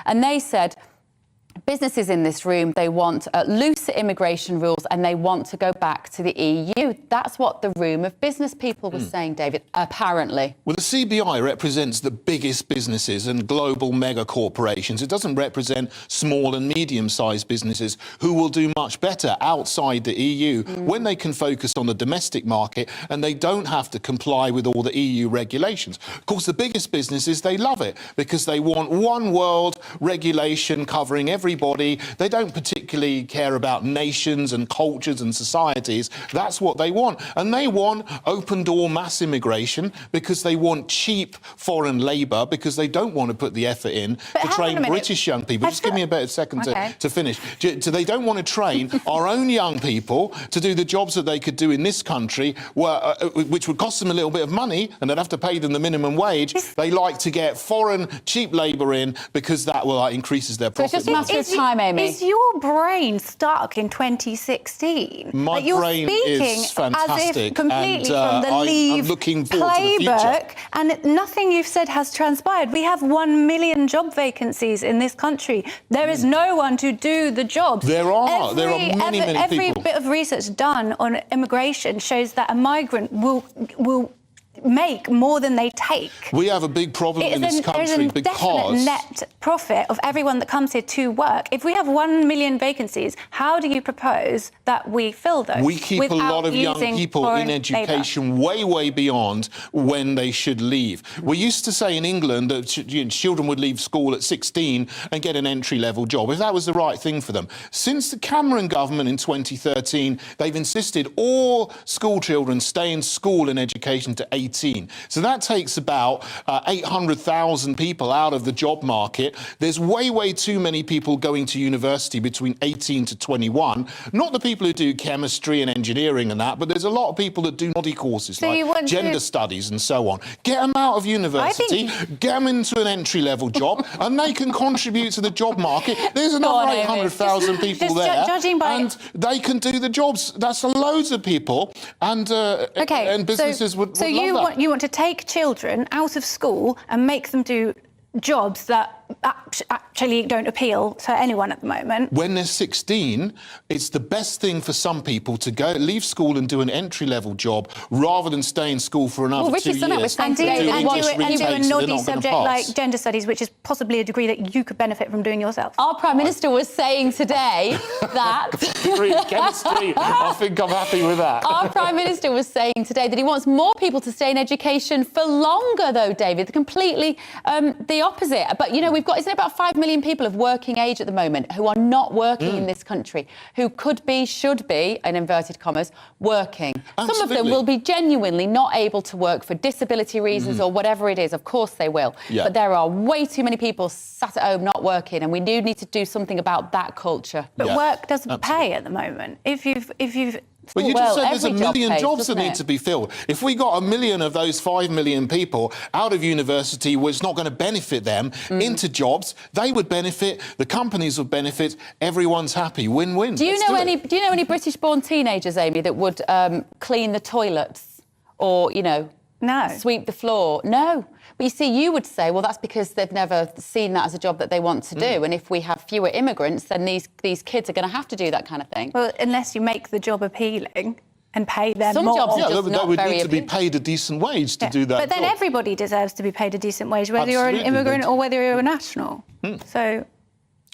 And they said, businesses in this room, they want looser immigration rules and they want to go back to the EU. That's what the room of business people was saying, David, apparently. Well, the CBI represents the biggest businesses and global mega corporations. It doesn't represent small and medium-sized businesses who will do much better outside the EU when they can focus on the domestic market and they don't have to comply with all the EU regulations. Of course, the biggest businesses, they love it because they want one world regulation covering everybody. They don't particularly care about nations and cultures and societies. That's what they want. And they want open-door mass immigration because they want cheap foreign labour, because they don't want to put the effort in to train British young people. Just give me a bit of second to finish. So they don't want to train our own young people to do the jobs that they could do in this country, which would cost them a little bit of money, and they'd have to pay them the minimum wage. They like to get foreign cheap labour in because that will increases their profit margin. Time, Amy. Is your brain stuck in 2016? My brain is fantastic, as if completely and from the Leave I'm looking forward to the future. playbook, and nothing you've said has transpired. We have 1 million job vacancies in this country. There is no one to do the job. There are many people. Every bit of research done on immigration shows that a migrant will make more than they take. We have a big problem in this country because there's an net profit of everyone that comes here to work. If we have 1 million vacancies, how do you propose that we fill those? We keep a lot of young people in education way beyond when they should leave. We used to say in England that children would leave school at 16 and get an entry-level job, if that was the right thing for them. Since the Cameron government in 2013, they've insisted all school children stay in school and education to 18. So that takes about 800,000 people out of the job market. There's way too many people going to university between 18 to 21. Not the people who do chemistry and engineering and that, but there's a lot of people that do naughty courses like gender studies and so on. Get them out of university, get them into an entry-level job, and they can contribute to the job market. There's another 800,000 people there, and they can do the jobs. That's loads of people, and businesses would love that. You want to take children out of school and make them do jobs that actually don't appeal to anyone at the moment. When they're 16, it's the best thing for some people to leave school and do an entry-level job rather than stay in school for another 2 years. And do a naughty subject like gender studies, which is possibly a degree that you could benefit from doing yourself. Our Prime Minister was saying today that... Chemistry, I think I'm happy with that. Our Prime Minister was saying today that he wants more people to stay in education for longer, though, David. Completely the opposite. But, you know, we've got, isn't it about 5 million people of working age at the moment who are not working in this country, who could be, should be, in inverted commas, working. Absolutely. Some of them will be genuinely not able to work for disability reasons or whatever it is. Of course they will. Yeah. But there are way too many people sat at home not working, and we do need to do something about that culture. But work doesn't pay at the moment. If you've But you just said there's a million jobs that need to be filled. If we got 1 million of those 5 million people out of university, where it's not going to benefit them, into jobs, they would benefit, the companies would benefit, everyone's happy, win-win. Do you know any British-born teenagers, Amy, that would clean the toilets or, you know, sweep the floor? No. But you see, you would say, well, that's because they've never seen that as a job that they want to do. And if we have fewer immigrants, then these kids are going to have to do that kind of thing. Well, unless you make the job appealing and pay them Some more. jobs are just they would need to be paid a decent wage to do that. But then everybody deserves to be paid a decent wage, whether you're an immigrant or whether you're a national. So...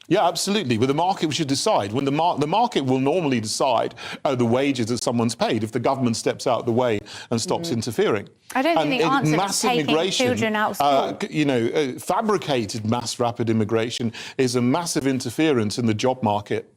Yeah, absolutely. But the market should decide. When the market will normally decide the wages that someone's paid if the government steps out of the way and stops interfering. I don't think the answer is taking children out of school. You know, fabricated mass rapid immigration is a massive interference in the job market.